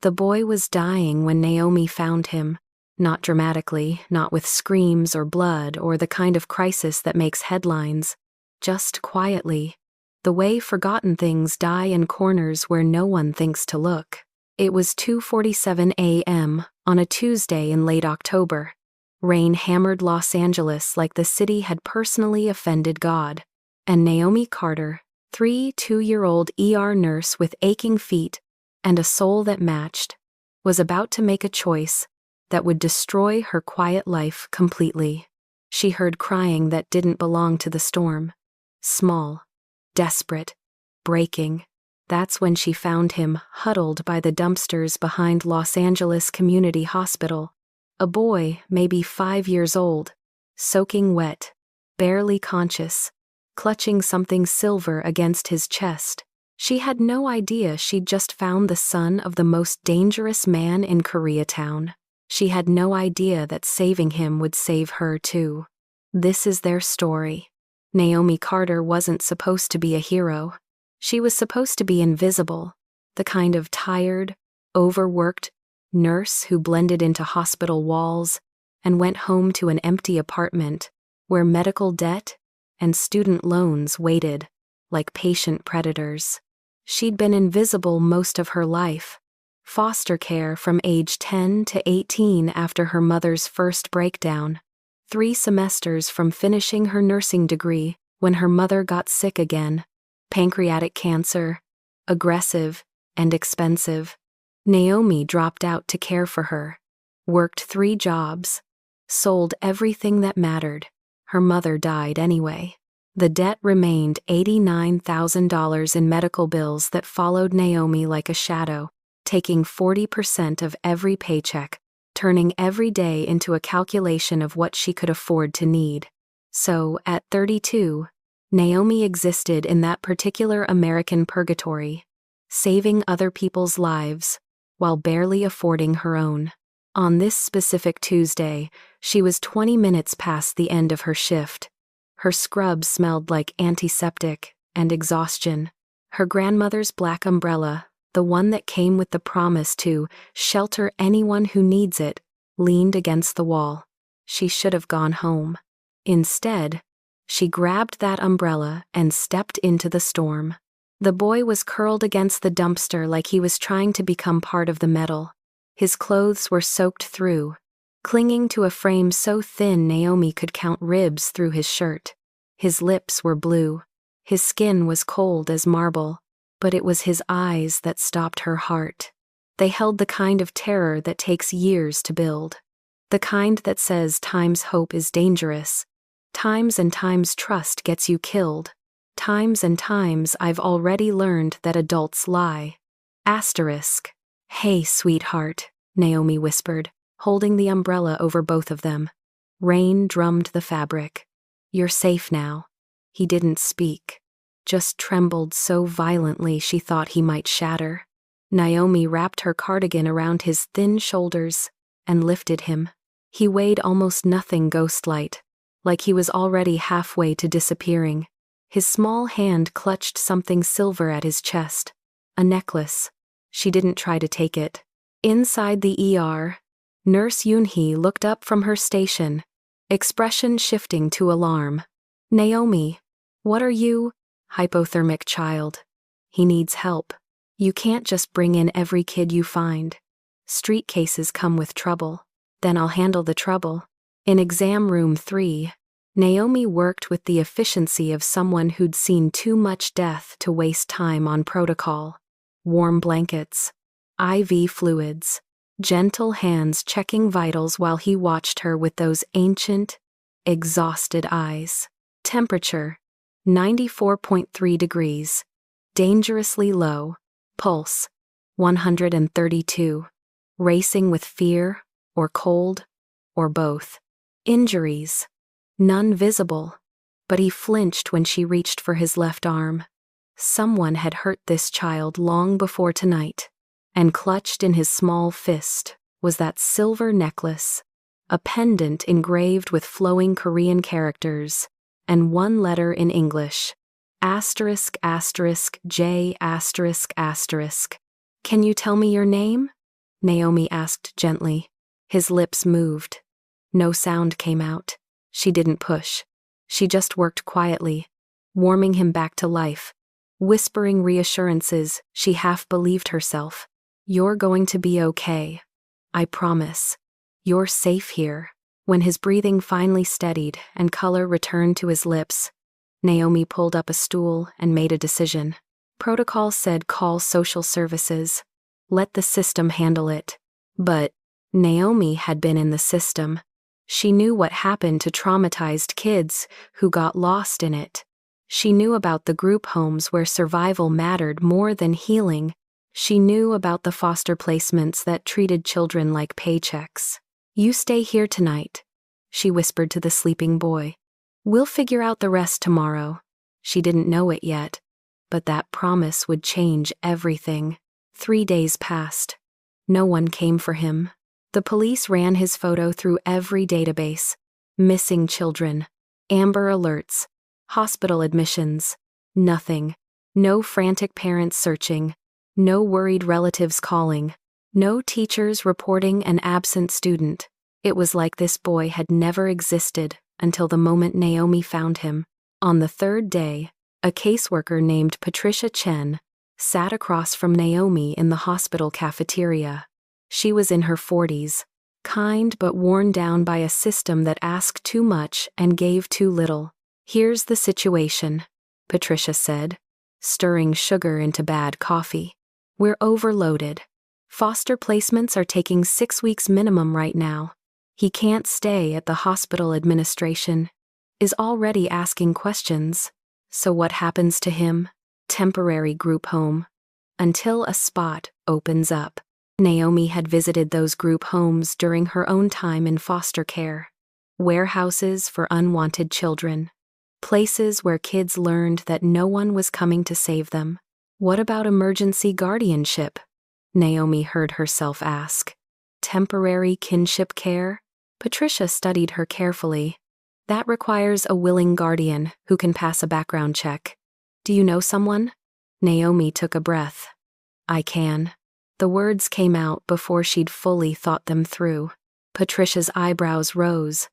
The boy was dying when Naomi found him. Not dramatically, not with screams or blood or the kind of crisis that makes headlines. Just quietly. The way forgotten things die in corners where no one thinks to look. It was 2:47 a.m. on a Tuesday in late October. Rain hammered Los Angeles like the city had personally offended God. And Naomi Carter, 2-year-old ER nurse with aching feet and a soul that matched, was about to make a choice that would destroy her quiet life completely. She heard crying that didn't belong to the storm. Small, desperate, breaking. That's when she found him huddled by the dumpsters behind Los Angeles Community Hospital. A boy, maybe 5 years old, soaking wet, barely conscious, clutching something silver against his chest. She had no idea she'd just found the son of the most dangerous man in Koreatown. She had no idea that saving him would save her too. This is their story. Naomi Carter wasn't supposed to be a hero. She was supposed to be invisible, the kind of tired, overworked nurse who blended into hospital walls and went home to an empty apartment where medical debt and student loans waited like patient predators. She'd been invisible most of her life. Foster care from age 10 to 18 after her mother's first breakdown. 3 semesters from finishing her nursing degree when her mother got sick again. Pancreatic cancer, aggressive and expensive. Naomi dropped out to care for her, worked 3 jobs, sold everything that mattered. Her mother died anyway. The debt remained $89,000 in medical bills that followed Naomi like a shadow, taking 40% of every paycheck, turning every day into a calculation of what she could afford to need. So, at 32, Naomi existed in that particular American purgatory, saving other people's lives while barely affording her own. On this specific Tuesday, she was 20 minutes past the end of her shift. Her scrubs smelled like antiseptic and exhaustion. Her grandmother's black umbrella, the one that came with the promise to shelter anyone who needs it, leaned against the wall. She should have gone home. Instead, she grabbed that umbrella and stepped into the storm. The boy was curled against the dumpster like he was trying to become part of the metal. His clothes were soaked through, clinging to a frame so thin Naomi could count ribs through his shirt. His lips were blue. His skin was cold as marble, but it was his eyes that stopped her heart. They held the kind of terror that takes years to build. The kind that says times hope is dangerous. Times and times trust gets you killed. Times and times I've already learned that adults lie. Asterisk. Hey, sweetheart, Naomi whispered, holding the umbrella over both of them. Rain drummed the fabric. You're safe now. He didn't speak, just trembled so violently she thought he might shatter. Naomi wrapped her cardigan around his thin shoulders and lifted him. He weighed almost nothing ghost-light, like he was already halfway to disappearing. His small hand clutched something silver at his chest. A necklace. She didn't try to take it. Inside the ER, Nurse Yoonhee looked up from her station, expression shifting to alarm. Naomi, what are you? Hypothermic child. He needs help. You can't just bring in every kid you find. Street cases come with trouble. Then I'll handle the trouble. In exam room 3, Naomi worked with the efficiency of someone who'd seen too much death to waste time on protocol. Warm blankets, IV fluids, gentle hands checking vitals while he watched her with those ancient, exhausted eyes. Temperature, 94.3 degrees. Dangerously low. Pulse, 132. Racing with fear, or cold, or both. Injuries, none visible, but he flinched when she reached for his left arm. Someone had hurt this child long before tonight, and clutched in his small fist was that silver necklace, a pendant engraved with flowing Korean characters, and one letter in English. Asterisk, asterisk, J, asterisk, asterisk. Can you tell me your name? Naomi asked gently. His lips moved. No sound came out. She didn't push. She just worked quietly, warming him back to life, whispering reassurances she half believed herself. You're going to be okay. I promise. You're safe here. When his breathing finally steadied and color returned to his lips, Naomi pulled up a stool and made a decision. Protocol said call social services. Let the system handle it. But Naomi had been in the system. She knew what happened to traumatized kids who got lost in it. She knew about the group homes where survival mattered more than healing. She knew about the foster placements that treated children like paychecks. You stay here tonight, she whispered to the sleeping boy. We'll figure out the rest tomorrow. She didn't know it yet, but that promise would change everything. 3 days passed. No one came for him. The police ran his photo through every database. Missing children, Amber Alerts, hospital admissions. Nothing. No frantic parents searching. No worried relatives calling. No teachers reporting an absent student. It was like this boy had never existed until the moment Naomi found him. On the 3rd day, a caseworker named Patricia Chen sat across from Naomi in the hospital cafeteria. She was in her 40s, kind but worn down by a system that asked too much and gave too little. Here's the situation, Patricia said, stirring sugar into bad coffee. We're overloaded. Foster placements are taking 6 weeks minimum right now. He can't stay at the hospital. Administration is already asking questions. So what happens to him? Temporary group home. Until a spot opens up. Naomi had visited those group homes during her own time in foster care. Warehouses for unwanted children. Places where kids learned that no one was coming to save them. What about emergency guardianship? Naomi heard herself ask. Temporary kinship care? Patricia studied her carefully. That requires a willing guardian who can pass a background check. Do you know someone? Naomi took a breath. I can. The words came out before she'd fully thought them through. Patricia's eyebrows rose.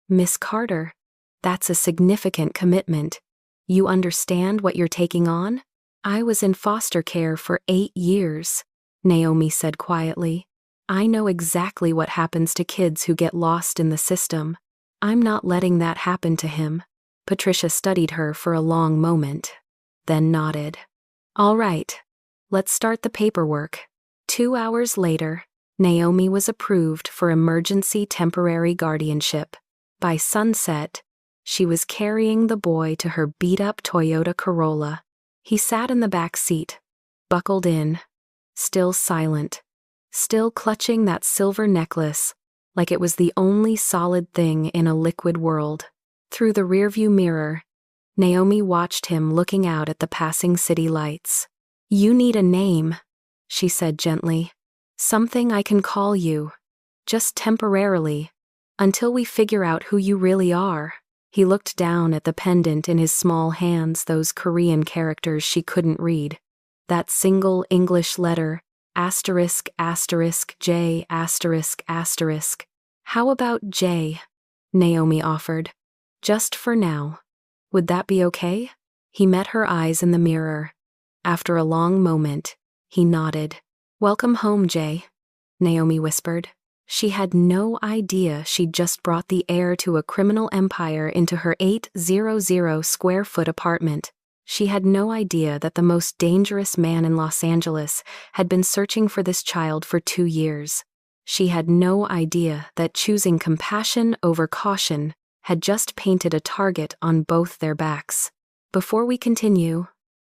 Miss Carter, that's a significant commitment. You understand what you're taking on? I was in foster care for 8 years, Naomi said quietly. I know exactly what happens to kids who get lost in the system. I'm not letting that happen to him. Patricia studied her for a long moment, then nodded. All right, let's start the paperwork. 2 hours later, Naomi was approved for emergency temporary guardianship. By sunset, she was carrying the boy to her beat-up Toyota Corolla. He sat in the back seat, buckled in, still silent, still clutching that silver necklace like it was the only solid thing in a liquid world. Through the rearview mirror, Naomi watched him looking out at the passing city lights. You need a name, she said gently. Something I can call you. Just temporarily. Until we figure out who you really are. He looked down at the pendant in his small hands, those Korean characters she couldn't read. That single English letter, asterisk, asterisk, J, asterisk, asterisk. How about J? Naomi offered. Just for now. Would that be okay? He met her eyes in the mirror. After a long moment, he nodded. Welcome home, Jay, Naomi whispered. She had no idea she'd just brought the heir to a criminal empire into her 800-square-foot apartment. She had no idea that the most dangerous man in Los Angeles had been searching for this child for 2 years. She had no idea that choosing compassion over caution had just painted a target on both their backs. Before we continue,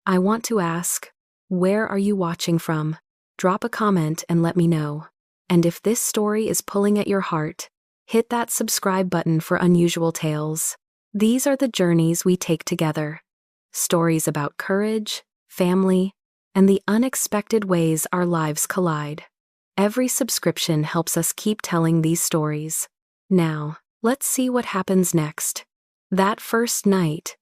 I want to ask, where are you watching from? Drop a comment and let me know. And if this story is pulling at your heart, hit that subscribe button for Unusual Tales. These are the journeys we take together. Stories about courage, family, and the unexpected ways our lives collide. Every subscription helps us keep telling these stories. Now, let's see what happens next. That first night,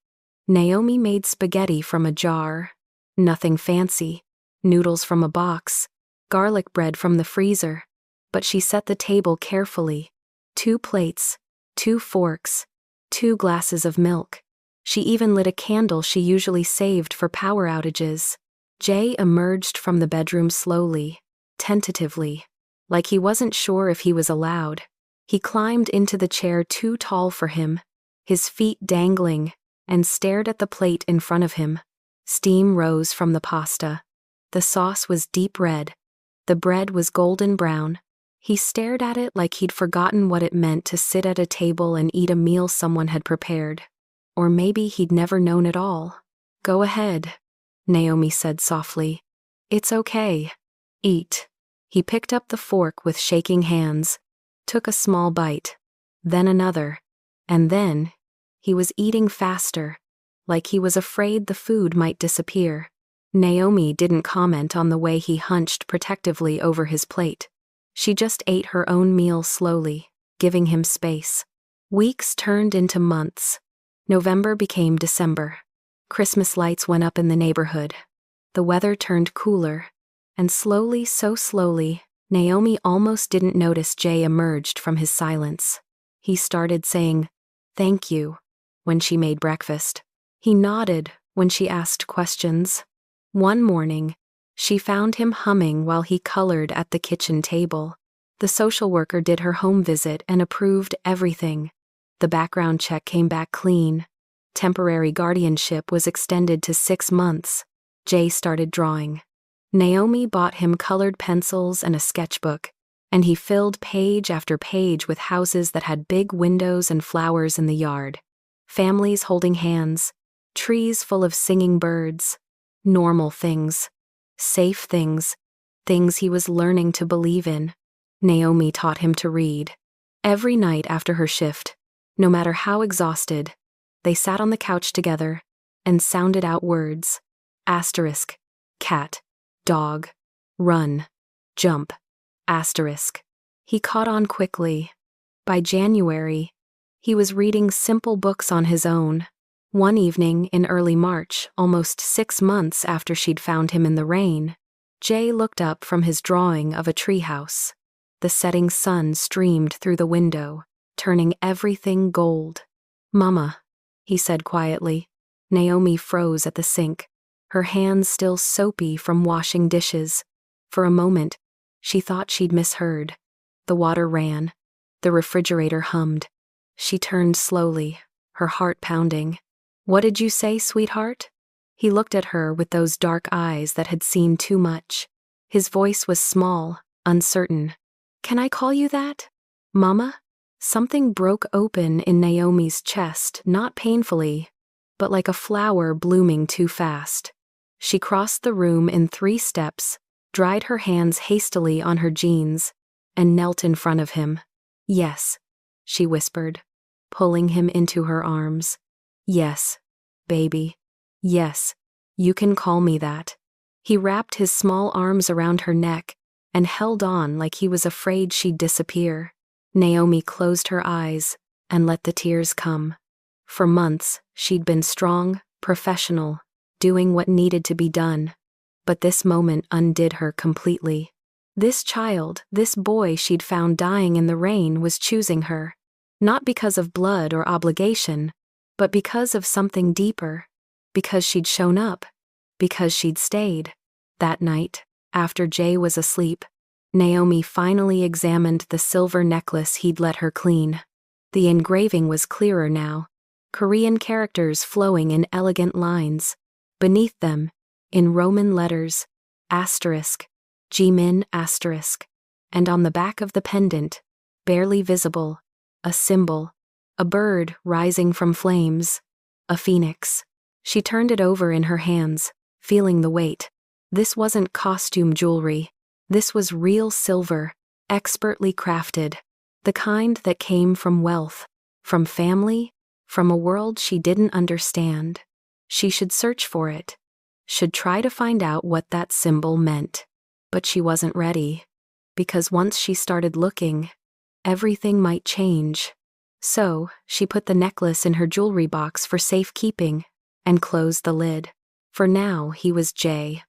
Naomi made spaghetti from a jar. Nothing fancy. Noodles from a box. Garlic bread from the freezer. but she set the table carefully. 2 plates, 2 forks, 2 glasses of milk. She even lit a candle she usually saved for power outages. Jay emerged from the bedroom slowly, tentatively, like he wasn't sure if he was allowed. He climbed into the chair too tall for him, his feet dangling, and stared at the plate in front of him. Steam rose from the pasta. The sauce was deep red. The bread was golden brown. He stared at it like he'd forgotten what it meant to sit at a table and eat a meal someone had prepared. Or maybe he'd never known at all. "Go ahead," Naomi said softly. "It's okay. Eat." He picked up the fork with shaking hands, took a small bite, then another, and then he was eating faster, like he was afraid the food might disappear. Naomi didn't comment on the way he hunched protectively over his plate. She just ate her own meal slowly, giving him space. Weeks turned into months. November became December. Christmas lights went up in the neighborhood. The weather turned cooler, and slowly, so slowly, Naomi almost didn't notice Jay emerged from his silence. He started saying, "Thank you," when she made breakfast. He nodded when she asked questions. One morning, she found him humming while he colored at the kitchen table. The social worker did her home visit and approved everything. The background check came back clean. Temporary guardianship was extended to 6 months. Jay started drawing. Naomi bought him colored pencils and a sketchbook, and he filled page after page with houses that had big windows and flowers in the yard. Families holding hands, trees full of singing birds. Normal things. Safe things. Things he was learning to believe in. Naomi taught him to read. Every night after her shift, no matter how exhausted, they sat on the couch together and sounded out words. Asterisk. Cat. Dog. Run. Jump. Asterisk. He caught on quickly. By January, he was reading simple books on his own. One evening in early March, almost 6 months after she'd found him in the rain, Jay looked up from his drawing of a treehouse. The setting sun streamed through the window, turning everything gold. "Mama," he said quietly. Naomi froze at the sink, her hands still soapy from washing dishes. For a moment, she thought she'd misheard. The water ran. The refrigerator hummed. She turned slowly, her heart pounding. "What did you say, sweetheart?" He looked at her with those dark eyes that had seen too much. His voice was small, uncertain. "Can I call you that, Mama?" Something broke open in Naomi's chest, not painfully, but like a flower blooming too fast. She crossed the room in 3 steps, dried her hands hastily on her jeans, and knelt in front of him. "Yes," she whispered, pulling him into her arms. "Yes, baby. Yes, you can call me that." He wrapped his small arms around her neck and held on like he was afraid she'd disappear. Naomi closed her eyes and let the tears come. For months, she'd been strong, professional, doing what needed to be done. But this moment undid her completely. This child, this boy she'd found dying in the rain, was choosing her. Not because of blood or obligation, but because of something deeper. Because she'd shown up. Because she'd stayed. That night, after Jay was asleep, Naomi finally examined the silver necklace he'd let her clean. The engraving was clearer now, Korean characters flowing in elegant lines. Beneath them, in Roman letters, asterisk, Jimin asterisk, and on the back of the pendant, barely visible, a symbol, a bird rising from flames, a phoenix. She turned it over in her hands, feeling the weight. This wasn't costume jewelry. This was real silver, expertly crafted, the kind that came from wealth, from family, from a world she didn't understand. She should search for it, should try to find out what that symbol meant. But she wasn't ready, because once she started looking, everything might change. So, she put the necklace in her jewelry box for safekeeping and closed the lid. For now, he was Jay,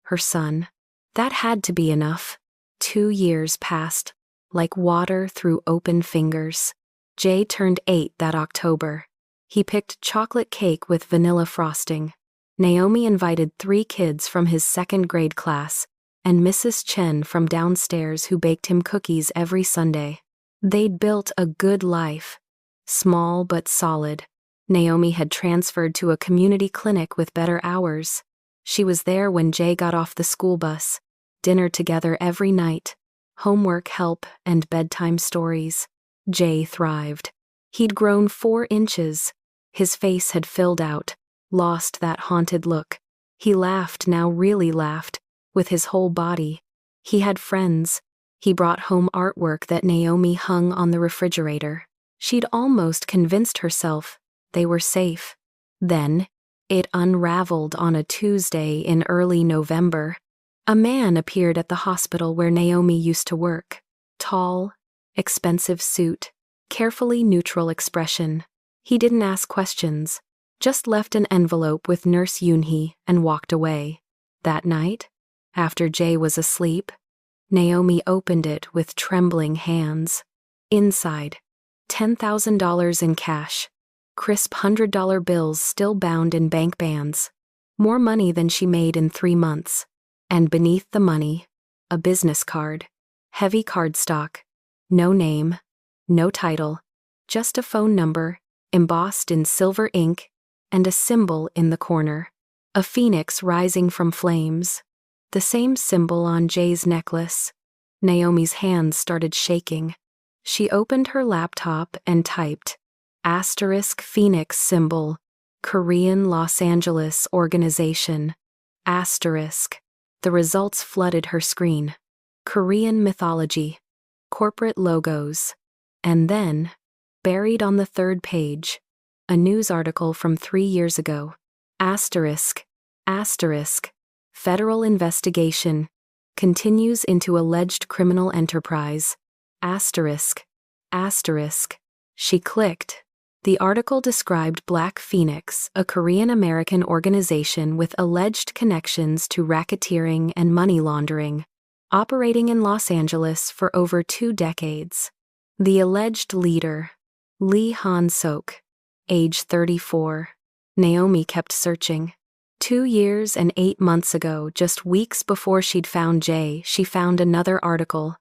her son. That had to be enough. 2 years passed, like water through open fingers. Jay turned 8 that October. He picked chocolate cake with vanilla frosting. Naomi invited 3 kids from his second-grade class, and Mrs. Chen from downstairs who baked him cookies every Sunday. They'd built a good life. Small but solid. Naomi had transferred to a community clinic with better hours. She was there when Jay got off the school bus. Dinner together every night. Homework help and bedtime stories. Jay thrived. He'd grown 4 inches. His face had filled out, lost that haunted look. He laughed, now really laughed, with his whole body. He had friends. He brought home artwork that Naomi hung on the refrigerator. She'd almost convinced herself they were safe. Then, it unraveled on a Tuesday in early November. A man appeared at the hospital where Naomi used to work. Tall, expensive suit, carefully neutral expression. He didn't ask questions, just left an envelope with Nurse Yoonhee and walked away. That night, after Jay was asleep, Naomi opened it with trembling hands. Inside, $10,000 in cash, crisp $100 bills still bound in bank bands, more money than she made in 3 months. And beneath the money, a business card, heavy cardstock, no name, no title, just a phone number, embossed in silver ink, and a symbol in the corner. A phoenix rising from flames. The same symbol on Jay's necklace. Naomi's hands started shaking. She opened her laptop and typed, *Phoenix symbol, Korean Los Angeles organization, *. The results flooded her screen. Korean mythology, corporate logos, and then, buried on the 3rd page, a news article from 3 years ago. *, federal investigation, continues into alleged criminal enterprise. *. She clicked. The article described Black Phoenix, a Korean-American organization with alleged connections to racketeering and money laundering, operating in Los Angeles for over 2 decades. The alleged leader, Lee Han-sok, age 34. Naomi kept searching. 2 years and 8 months ago, just weeks before she'd found Jay, she found another article.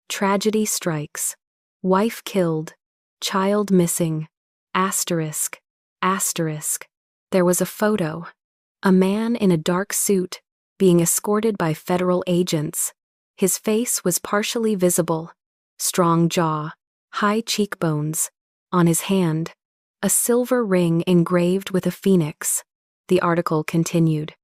Tragedy strikes. Wife killed. Child missing. There was a photo. A man in a dark suit, being escorted by federal agents. His face was partially visible. Strong jaw, high cheekbones. On his hand, a silver ring engraved with a phoenix. The article continued.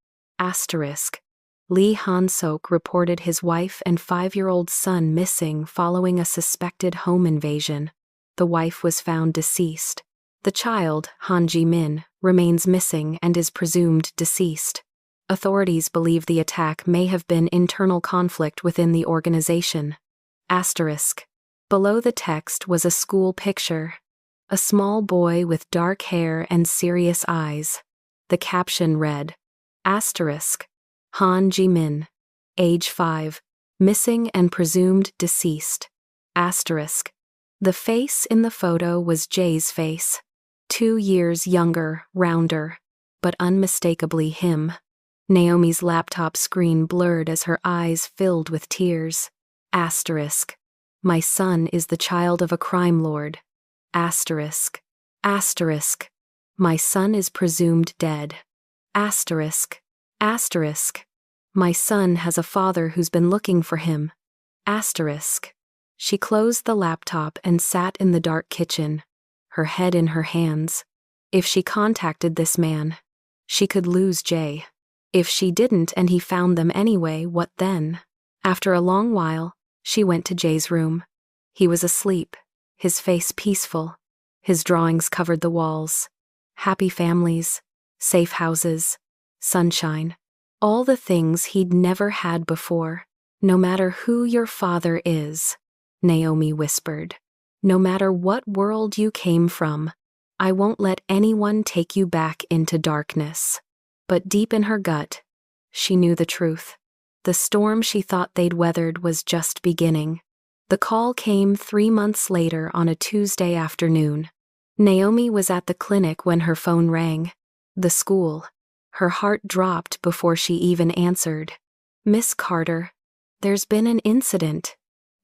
Lee Han-sok reported his wife and 5-year-old son missing following a suspected home invasion. The wife was found deceased. The child, Han Ji-min, remains missing and is presumed deceased. Authorities believe the attack may have been internal conflict within the organization. Below the text was a school picture. A small boy with dark hair and serious eyes. The caption read, Han Ji-min, age 5, missing and presumed deceased. The face in the photo was Jay's face. 2 years younger, rounder, but unmistakably him. Naomi's laptop screen blurred as her eyes filled with tears. My son is the child of a crime lord. My son is presumed dead. My son has a father who's been looking for him. She closed the laptop and sat in the dark kitchen, her head in her hands. If she contacted this man, she could lose Jay. If she didn't and he found them anyway, what then? After a long while, she went to Jay's room. He was asleep, his face peaceful. His drawings covered the walls. Happy families, safe houses, sunshine. All the things he'd never had before. No matter who your father is, Naomi whispered. No matter what world you came from, I won't let anyone take you back into darkness. But deep in her gut, she knew the truth. The storm she thought they'd weathered was just beginning. The call came 3 months later on a Tuesday afternoon. Naomi was at the clinic when her phone rang. The school. Her heart dropped before she even answered. "Miss Carter, there's been an incident.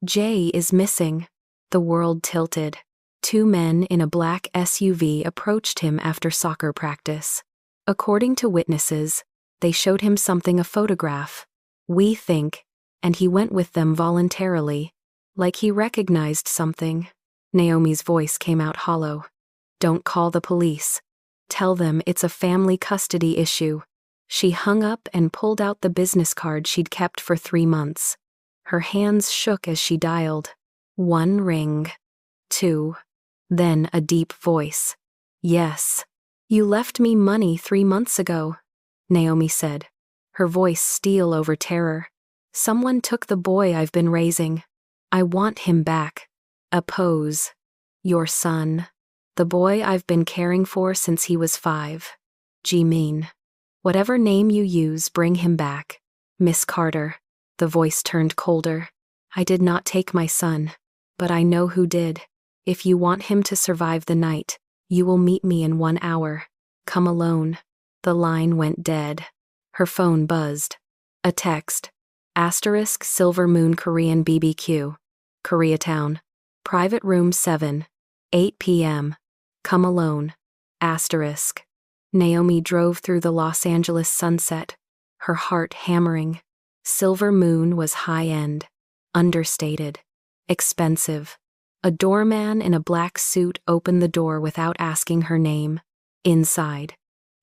Jay is missing." The world tilted. 2 men in a black SUV approached him after soccer practice. According to witnesses, they showed him something, a photograph. "We think," and he went with them voluntarily, like he recognized something. Naomi's voice came out hollow. "Don't call the police. Tell them it's a family custody issue." She hung up and pulled out the business card she'd kept for 3 months. Her hands shook as she dialed. 1 ring. 2. Then a deep voice. "Yes. You left me money 3 months ago," Naomi said, her voice steel over terror. "Someone took the boy I've been raising. I want him back." A pose. "Your son. The boy I've been caring for since he was 5. Jimin. Whatever name you use, bring him back. Miss Carter." The voice turned colder. "I did not take my son, but I know who did. If you want him to survive the night, you will meet me in 1 hour. Come alone." The line went dead. Her phone buzzed. A text. * Silver Moon Korean BBQ. Koreatown. Private room 7. 8 p.m. Come alone. *. Naomi drove through the Los Angeles sunset, her heart hammering. Silver Moon was high-end, understated, expensive. A doorman in a black suit opened the door without asking her name. Inside,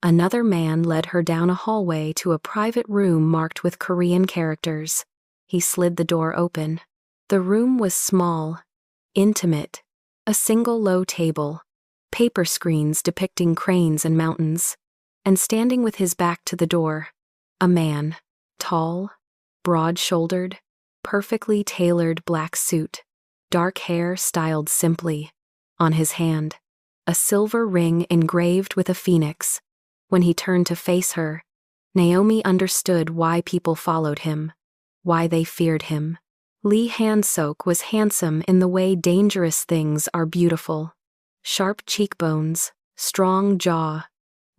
another man led her down a hallway to a private room marked with Korean characters. He slid the door open. The room was small, intimate. A single low table, paper screens depicting cranes and mountains, and standing with his back to the door, a man, tall, broad-shouldered, perfectly tailored black suit, dark hair styled simply. On his hand, a silver ring engraved with a phoenix. When he turned to face her, Naomi understood why people followed him, why they feared him. Lee Han-sok was handsome in the way dangerous things are beautiful. Sharp cheekbones, strong jaw,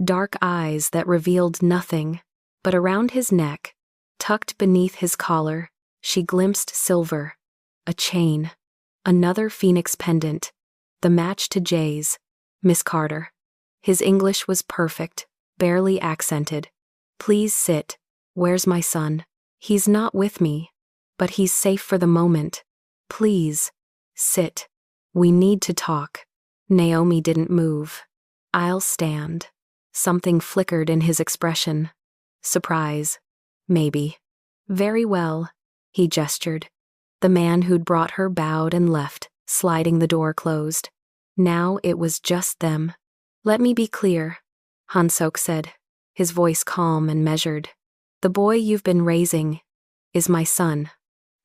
dark eyes that revealed nothing, but around his neck, tucked beneath his collar, she glimpsed silver. A chain. Another phoenix pendant. The match to Jay's. Miss Carter. His English was perfect, barely accented. "Please sit. Where's my son?" "He's not with me. But he's safe for the moment. Please. Sit. We need to talk." Naomi didn't move. "I'll stand." Something flickered in his expression. Surprise. Maybe. "Very well." He gestured. The man who'd brought her bowed and left, sliding the door closed. Now it was just them. "Let me be clear," Han-sok said, his voice calm and measured. "The boy you've been raising is my son,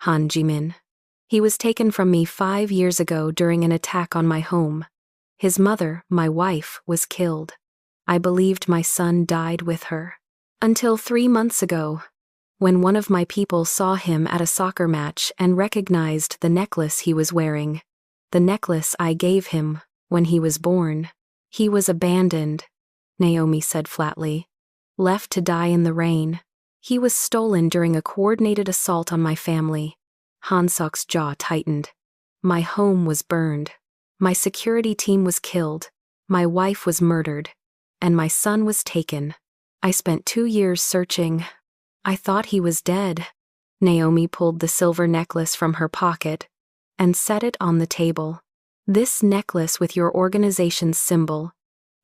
Han Jimin. He was taken from me 5 years ago during an attack on my home. His mother, my wife, was killed. I believed my son died with her. Until 3 months ago, when one of my people saw him at a soccer match and recognized the necklace he was wearing. The necklace I gave him when he was born. He was abandoned," Naomi said flatly. "Left to die in the rain. He was stolen during a coordinated assault on my family." Han-sok's jaw tightened. "My home was burned. My security team was killed. My wife was murdered. And my son was taken. I spent 2 years searching. I thought he was dead." Naomi pulled the silver necklace from her pocket and set it on the table. "This necklace with your organization's symbol.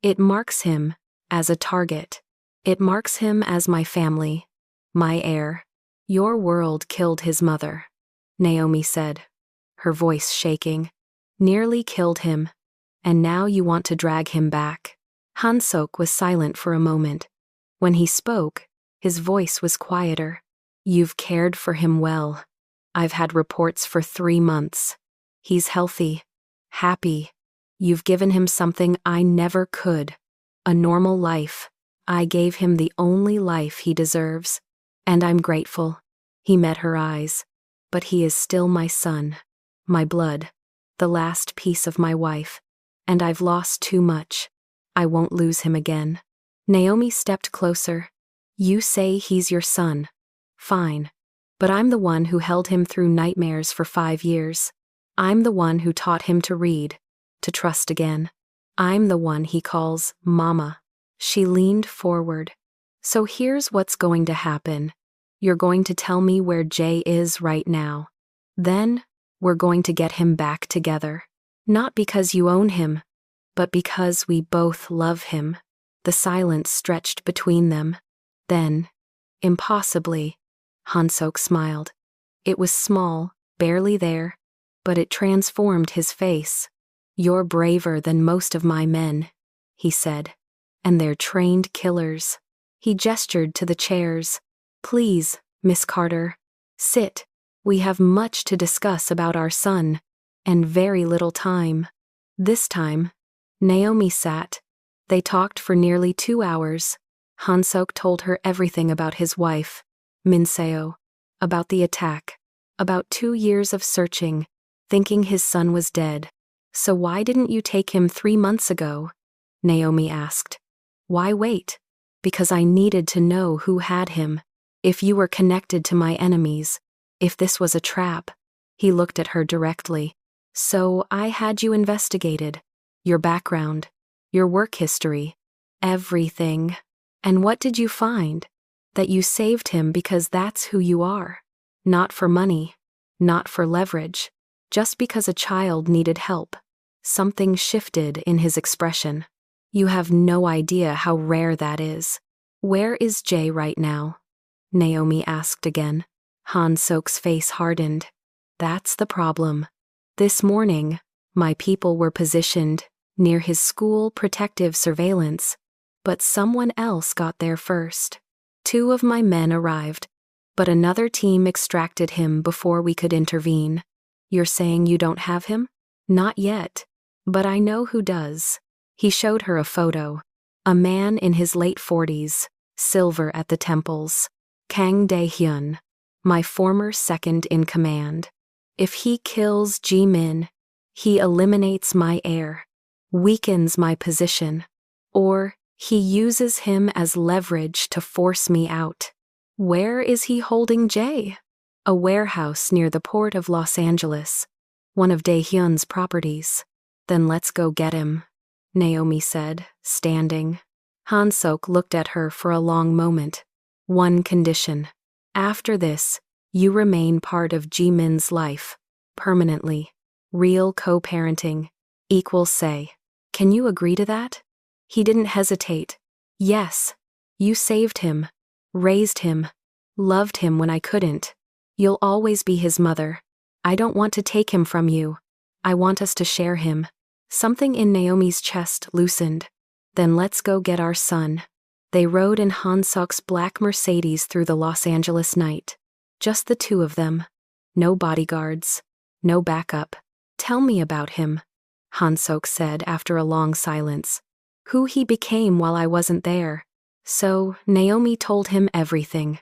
It marks him as a target. It marks him as my family. My heir. Your world killed his mother," Naomi said, her voice shaking. "Nearly killed him. And now you want to drag him back." Han-sok was silent for a moment. When he spoke, his voice was quieter. "You've cared for him well. I've had reports for 3 months. He's healthy, happy. You've given him something I never could. A normal life. I gave him the only life he deserves. And I'm grateful." He met her eyes. But he is still my son, my blood, the last piece of my wife, and I've lost too much. I won't lose him again. Naomi stepped closer. You say he's your son. Fine. But I'm the one who held him through nightmares for 5 years. I'm the one who taught him to read, to trust again. I'm the one he calls Mama. She leaned forward. So here's what's going to happen. You're going to tell me where Jay is right now. Then, we're going to get him back together. Not because you own him, but because we both love him. The silence stretched between them. Then, impossibly, Hansok smiled. It was small, barely there, but it transformed his face. You're braver than most of my men, he said. And they're trained killers. He gestured to the chairs. Please, Miss Carter, sit. We have much to discuss about our son, and very little time. This time, Naomi sat. They talked for nearly 2 hours. Hansok told her everything about his wife, Minseo, about the attack, about 2 years of searching, thinking his son was dead. So why didn't you take him 3 months ago? Naomi asked. Why wait? Because I needed to know who had him. If you were connected to my enemies, if this was a trap. He looked at her directly. So I had you investigated. Your background, your work history, everything. And what did you find? That you saved him because that's who you are. Not for money, not for leverage, just because a child needed help. Something shifted in his expression. You have no idea how rare that is. Where is Jay right now? Naomi asked again. Hansok's face hardened. That's the problem. This morning, my people were positioned near his school protective surveillance, but someone else got there first. 2 of my men arrived, but another team extracted him before we could intervene. You're saying you don't have him? Not yet, but I know who does. He showed her a photo. A man in his late 40s, silver at the temples. Kang Dae-hyun, my former second in command. If he kills Ji-min, he eliminates my heir, weakens my position, or he uses him as leverage to force me out. Where is he holding Jay? A warehouse near the port of Los Angeles, one of Dae-hyun's properties. Then let's go get him, Naomi said, standing. Hansok looked at her for a long moment. One condition. After this, you remain part of Ji-min's life, permanently. Real co-parenting, equal say. Can you agree to that? He didn't hesitate. Yes. You saved him, raised him, loved him when I couldn't. You'll always be his mother. I don't want to take him from you. I want us to share him. Something in Naomi's chest loosened. Then let's go get our son. They rode in Hansok's black Mercedes through the Los Angeles night. Just the 2 of them. No bodyguards. No backup. Tell me about him, Hansok said after a long silence. Who he became while I wasn't there. So, Naomi told him everything.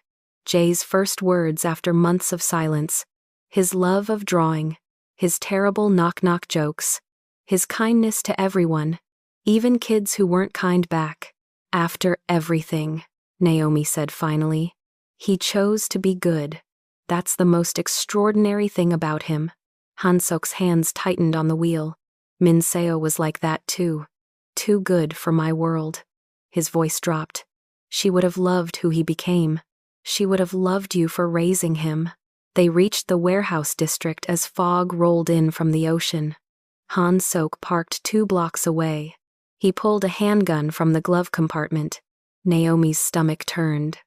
Jay's first words after months of silence. His love of drawing. His terrible knock-knock jokes. His kindness to everyone, even kids who weren't kind back. After everything, Naomi said finally, he chose to be good. That's the most extraordinary thing about him. Hansok's hands tightened on the wheel. Minseo was like that too. Too good for my world. His voice dropped. She would have loved who he became. She would have loved you for raising him. They reached the warehouse district as fog rolled in from the ocean. Hansok parked 2 blocks away. He pulled a handgun from the glove compartment. Naomi's stomach turned.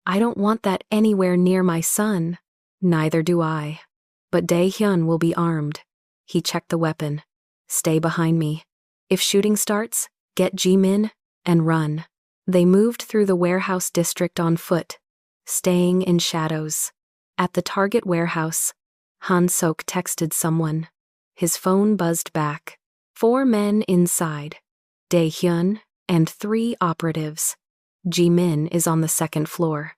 I don't want that anywhere near my son. Neither do I. But Dae-hyun will be armed. He checked the weapon. Stay behind me. If shooting starts, get Ji-min and run. They moved through the warehouse district on foot, staying in shadows. At the Target warehouse, Hansok texted someone. His phone buzzed back. 4 men inside. Dae-hyun and 3 operatives. Ji-min is on the 2nd floor.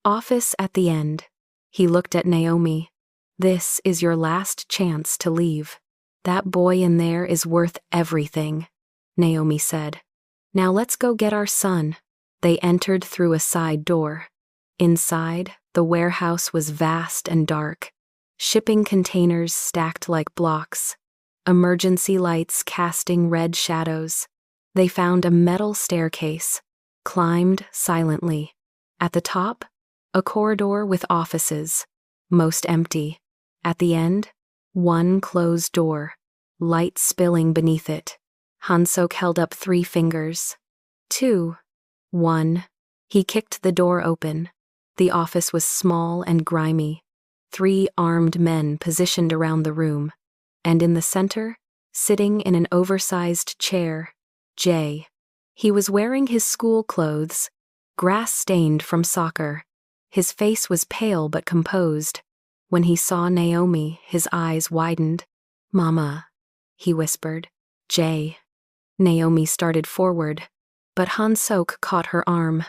Office at the end. He looked at Naomi. This is your last chance to leave. That boy in there is worth everything, Naomi said. Now let's go get our son. They entered through a side door. Inside, the warehouse was vast and dark. Shipping containers stacked like blocks. Emergency lights casting red shadows. They found a metal staircase, climbed silently. At the top, a corridor with offices, most empty. At the end, one closed door, light spilling beneath it. Hansok held up 3 fingers. 2. 1. He kicked the door open. The office was small and grimy. 3 armed men positioned around the room. And in the center, sitting in an oversized chair, Jay. He was wearing his school clothes, grass-stained from soccer. His face was pale but composed. When he saw Naomi, his eyes widened. "Mama," he whispered. "Jay." Naomi started forward, but Hansok caught her arm,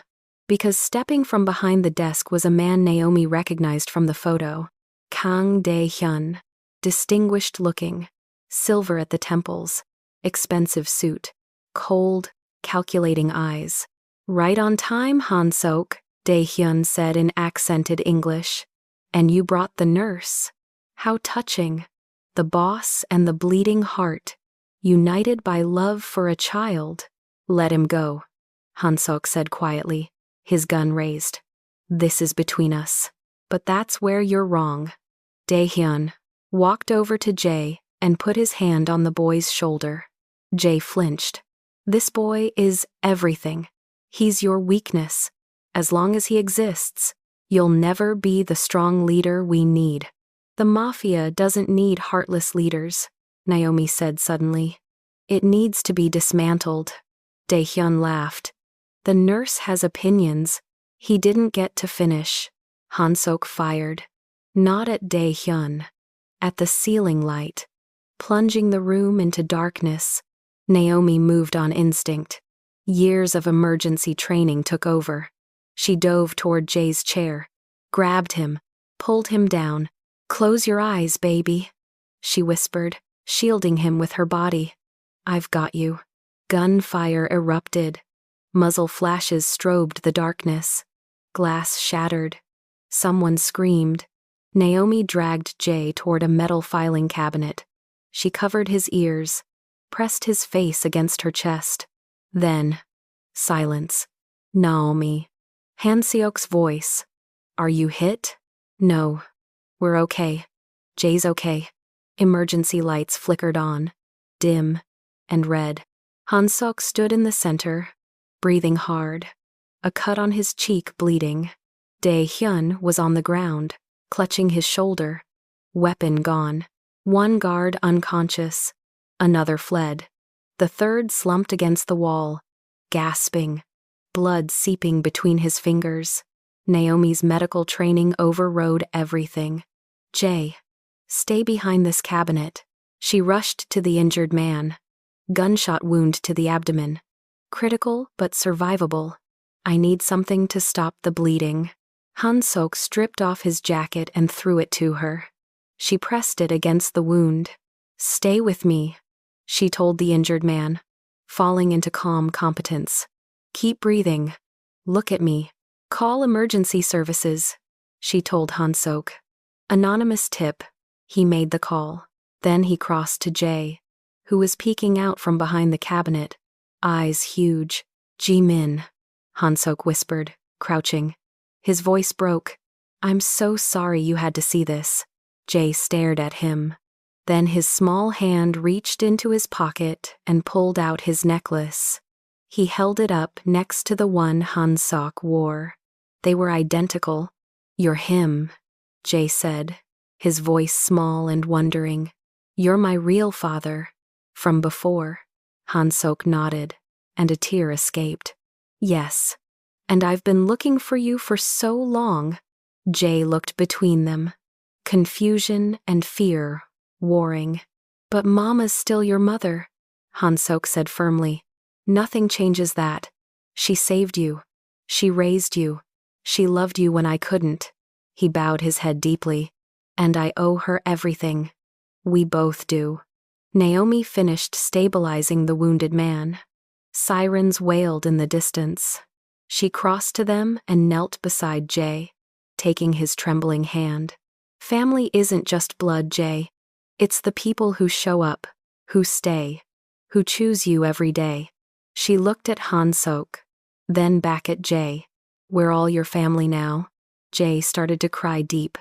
because stepping from behind the desk was a man Naomi recognized from the photo. Kang Dae-hyun, distinguished-looking, silver at the temples, expensive suit, cold, calculating eyes. "Right on time, Hansok," Dae-hyun said in accented English. "And you brought the nurse. How touching. The boss and the bleeding heart, united by love for a child." "Let him go," Hansok said quietly, his gun raised. "This is between us. But that's where you're wrong." Dae-hyun walked over to Jay and put his hand on the boy's shoulder. Jay flinched. "This boy is everything. He's your weakness. As long as he exists, you'll never be the strong leader we need." "The Mafia doesn't need heartless leaders," Naomi said suddenly. "It needs to be dismantled." Dae-hyun laughed. "The nurse has opinions. He didn't get to finish." Hansok fired. Not at Dae-hyun. At the ceiling light. Plunging the room into darkness, Naomi moved on instinct. Years of emergency training took over. She dove toward Jay's chair, grabbed him, pulled him down. "Close your eyes, baby," she whispered, shielding him with her body. "I've got you." Gunfire erupted. Muzzle flashes strobed the darkness. Glass shattered. Someone screamed. Naomi dragged Jay toward a metal filing cabinet. She covered his ears, pressed his face against her chest. Then, silence. "Naomi." Hanseok's voice. "Are you hit?" "No. We're okay. Jay's okay." Emergency lights flickered on, dim and red. Hansok stood in the center, breathing hard, a cut on his cheek bleeding. Dae-hyun was on the ground, clutching his shoulder, weapon gone. 1 guard unconscious. Another fled. The 3rd slumped against the wall, gasping, blood seeping between his fingers. Naomi's medical training overrode everything. "Jay, stay behind this cabinet." She rushed to the injured man. Gunshot wound to the abdomen. Critical but survivable. "I need something to stop the bleeding." Hansok stripped off his jacket and threw it to her. She pressed it against the wound. "Stay with me," she told the injured man, falling into calm competence. "Keep breathing. Look at me. Call emergency services," she told Hansok. Anonymous tip. He made the call. Then he crossed to Jay, who was peeking out from behind the cabinet, eyes huge. "Ji-min," Hansok whispered, crouching. His voice broke. "I'm so sorry you had to see this." Jay stared at him. Then his small hand reached into his pocket and pulled out his necklace. He held it up next to the one Hansok wore. They were identical. "You're him," Jay said, his voice small and wondering. "You're my real father. From before." Hansok nodded, and a tear escaped. "Yes. And I've been looking for you for so long." Jay looked between them. Confusion and fear warring. "But Mama's still your mother," Hansok said firmly. "Nothing changes that. She saved you. She raised you. She loved you when I couldn't." He bowed his head deeply. And I owe her everything. We both do. Naomi finished stabilizing the wounded man. Sirens wailed in the distance. She crossed to them and knelt beside Jay, taking his trembling hand. Family isn't just blood, Jay. It's the people who show up, who stay, who choose you every day. She looked at Han-sok, then back at Jay. We're all your family now. Jay started to cry deep,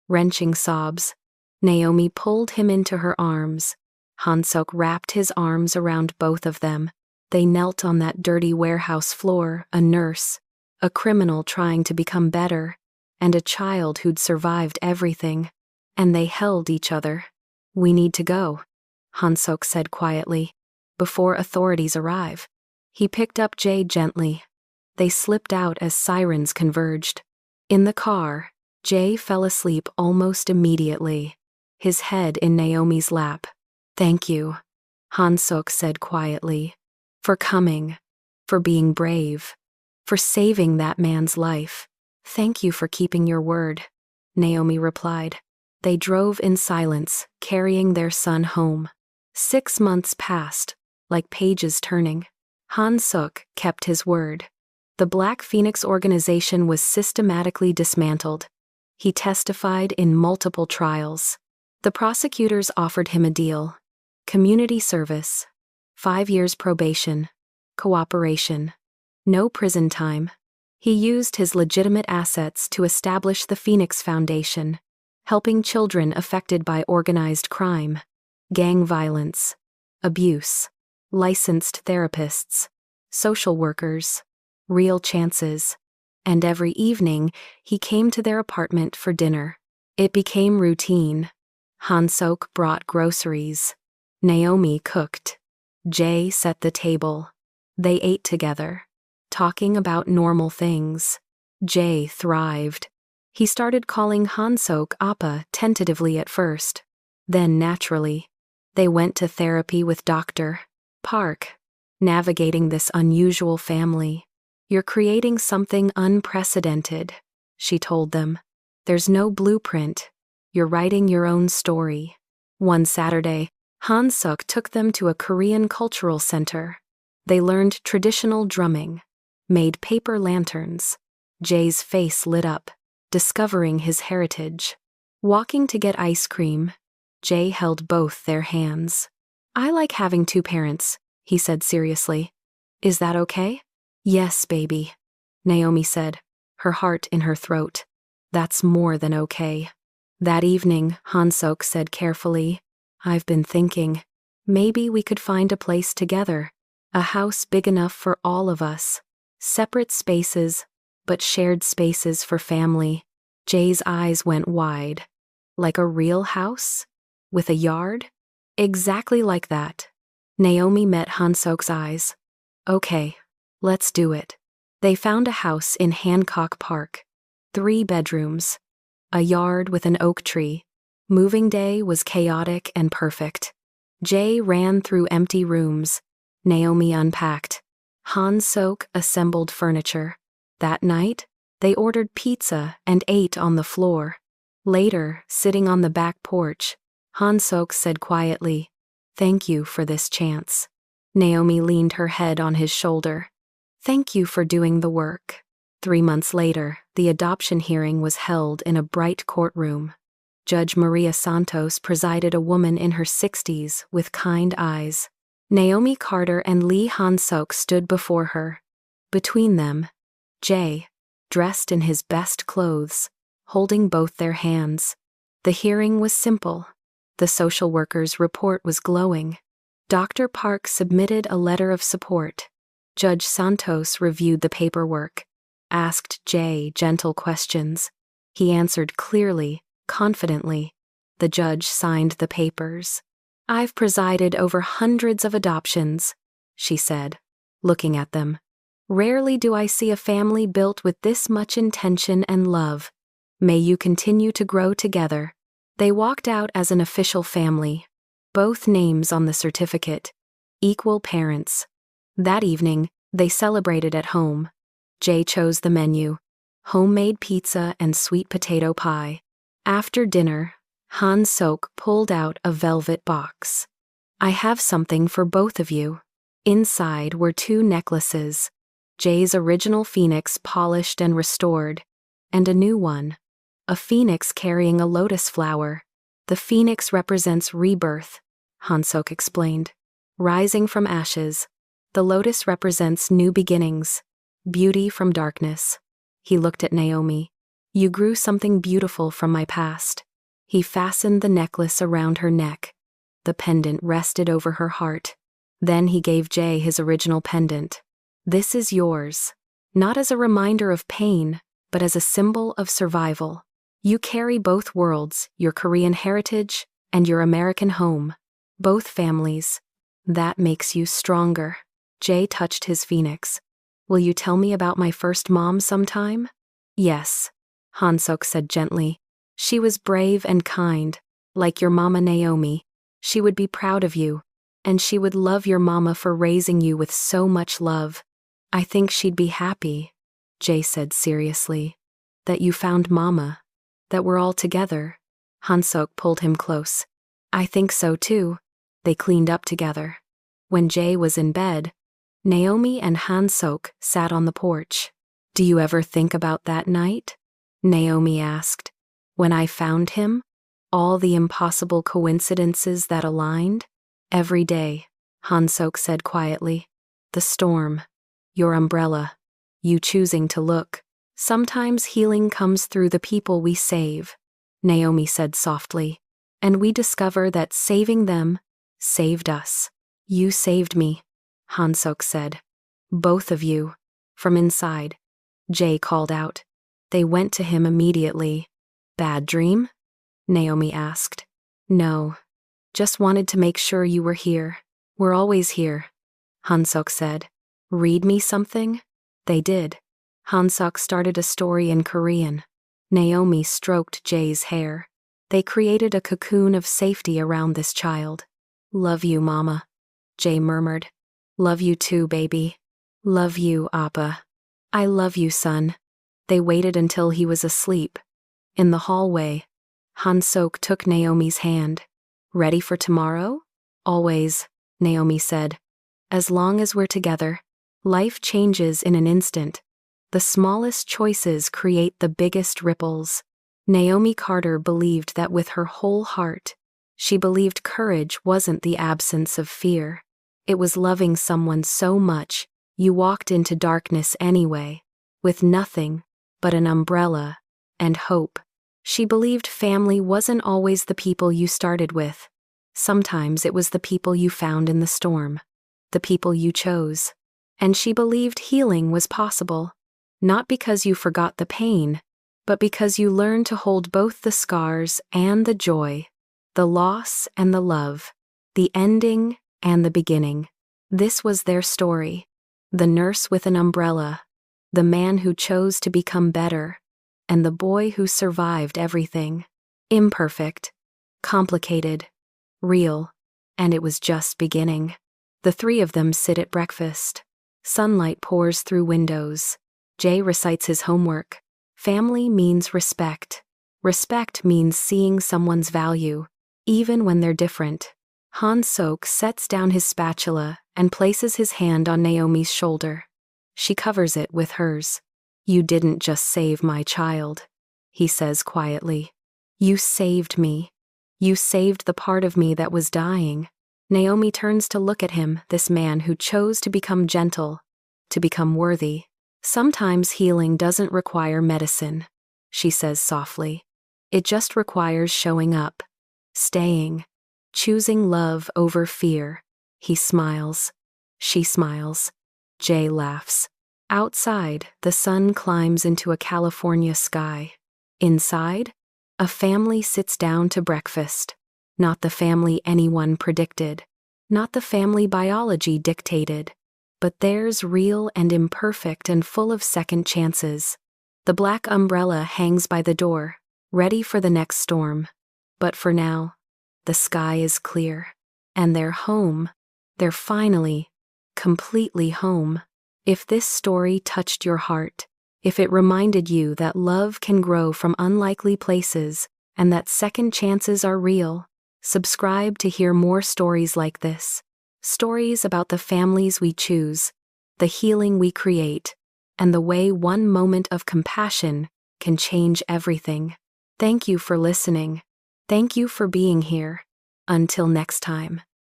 wrenching sobs. Naomi pulled him into her arms. Han-sok wrapped his arms around both of them. They knelt on that dirty warehouse floor, a nurse, a criminal trying to become better, and a child who'd survived everything. And they held each other. We need to go, Han-sok said quietly, before authorities arrive. He picked up Jay gently. They slipped out as sirens converged. In the car, Jay fell asleep almost immediately, his head in Naomi's lap. Thank you, Han-sok said quietly, for coming, for being brave, for saving that man's life. Thank you for keeping your word, Naomi replied. They drove in silence, carrying their son home. 6 months passed, like pages turning. Han-sok kept his word. The Black Phoenix organization was systematically dismantled. He testified in multiple trials. The prosecutors offered him a deal: community service, 5 years probation, cooperation, no prison time. He used his legitimate assets to establish the Phoenix Foundation, helping children affected by organized crime, gang violence, abuse, licensed therapists, social workers, real chances. And every evening, he came to their apartment for dinner. It became routine. Han-sok brought groceries. Naomi cooked. Jay set the table. They ate together, talking about normal things. Jay thrived. He started calling Han-sok Appa tentatively at first, then naturally. They went to therapy with Dr. Park, navigating this unusual family. You're creating something unprecedented, she told them. There's no blueprint. You're writing your own story. One Saturday, Han-sok took them to a Korean cultural center. They learned traditional drumming, made paper lanterns. Jay's face lit up, discovering his heritage. Walking to get ice cream, Jay held both their hands. I like having 2 parents, he said seriously. Is that okay? Yes, baby, Naomi said, her heart in her throat. That's more than okay. That evening, Han-sok said carefully, I've been thinking, maybe we could find a place together, a house big enough for all of us. Separate spaces, but shared spaces for family. Jay's eyes went wide. Like a real house? With a yard? Exactly like that. Naomi met Han-sok's eyes. Okay, let's do it. They found a house in Hancock Park. 3 bedrooms. A yard with an oak tree. Moving day was chaotic and perfect. Jay ran through empty rooms. Naomi unpacked. Han-sok assembled furniture. That night, they ordered pizza and ate on the floor. Later, sitting on the back porch, Han-sok said quietly, Thank you for this chance. Naomi leaned her head on his shoulder. Thank you for doing the work. 3 months later, the adoption hearing was held in a bright courtroom. Judge Maria Santos presided, a woman in her 60s with kind eyes. Naomi Carter and Lee Han-sok stood before her. Between them, Jay, dressed in his best clothes, holding both their hands. The hearing was simple. The social worker's report was glowing. Dr. Park submitted a letter of support. Judge Santos reviewed the paperwork, asked Jay gentle questions. He answered clearly, confidently. The judge signed the papers. I've presided over hundreds of adoptions, she said, looking at them. Rarely do I see a family built with this much intention and love. May you continue to grow together. They walked out as an official family. Both names on the certificate. Equal parents. That evening, they celebrated at home. Jay chose the menu. homemade pizza and sweet potato pie. After dinner, Han Sok pulled out a velvet box. I have something for both of you. Inside were 2 necklaces, Jay's original phoenix polished and restored, and a new one, a phoenix carrying a lotus flower. The phoenix represents rebirth, Han Sok explained. Rising from ashes, the lotus represents new beginnings, beauty from darkness. He looked at Naomi. You grew something beautiful from my past. He fastened the necklace around her neck. The pendant rested over her heart. Then he gave Jay his original pendant. This is yours, not as a reminder of pain, but as a symbol of survival. You carry both worlds, your Korean heritage and your American home. Both families. That makes you stronger. Jay touched his phoenix. Will you tell me about my first mom sometime? Yes, Han Sok said gently. She was brave and kind, like your mama Naomi. She would be proud of you, and she would love your mama for raising you with so much love. I think she'd be happy, Jay said seriously, that you found mama, that we're all together. Han Sok pulled him close. I think so too. They cleaned up together. When Jay was in bed, Naomi and Han Sok sat on the porch. Do you ever think about that night? Naomi asked. When I found him? All the impossible coincidences that aligned? Every day, Han Sok said quietly. The storm, your umbrella, you choosing to look. Sometimes healing comes through the people we save, Naomi said softly. And we discover that saving them saved us. You saved me, Han Sok said. Both of you. From inside, Jay called out. They went to him immediately. Bad dream? Naomi asked. No. Just wanted to make sure you were here. We're always here, Han Sok said. Read me something? They did. Han Sok started a story in Korean. Naomi stroked Jay's hair. They created a cocoon of safety around this child. Love you, Mama, Jay murmured. Love you too, baby. Love you, Appa. I love you, son. They waited until he was asleep. In the hallway, Han Sok took Naomi's hand. Ready for tomorrow? Always, Naomi said. As long as we're together, life changes in an instant. The smallest choices create the biggest ripples. Naomi Carter believed that with her whole heart. She believed courage wasn't the absence of fear. It was loving someone so much, you walked into darkness anyway, with nothing but an umbrella and hope. She believed family wasn't always the people you started with. Sometimes it was the people you found in the storm, the people you chose. And she believed healing was possible, not because you forgot the pain, but because you learned to hold both the scars and the joy, the loss and the love, the ending and the beginning. This was their story. The nurse with an umbrella, the man who chose to become better, and the boy who survived everything. Imperfect, complicated, real, and it was just beginning. The 3 of them sit at breakfast. Sunlight pours through windows. Jay recites his homework. Family means respect. Respect means seeing someone's value, even when they're different. Han Sok sets down his spatula and places his hand on Naomi's shoulder. She covers it with hers. You didn't just save my child, he says quietly. You saved me. You saved the part of me that was dying. Naomi turns to look at him, this man who chose to become gentle, to become worthy. Sometimes healing doesn't require medicine, she says softly. It just requires showing up, staying, choosing love over fear. He smiles. She smiles. Jay laughs. Outside, the sun climbs into a California sky. Inside, a family sits down to breakfast. Not the family anyone predicted. Not the family biology dictated. But theirs real and imperfect and full of second chances. The black umbrella hangs by the door, ready for the next storm. But for now, the sky is clear. And they're home. They're finally, completely home. If this story touched your heart, if it reminded you that love can grow from unlikely places and that second chances are real, subscribe to hear more stories like this. Stories about the families we choose, the healing we create, and the way one moment of compassion can change everything. Thank you for listening. Thank you for being here. Until next time.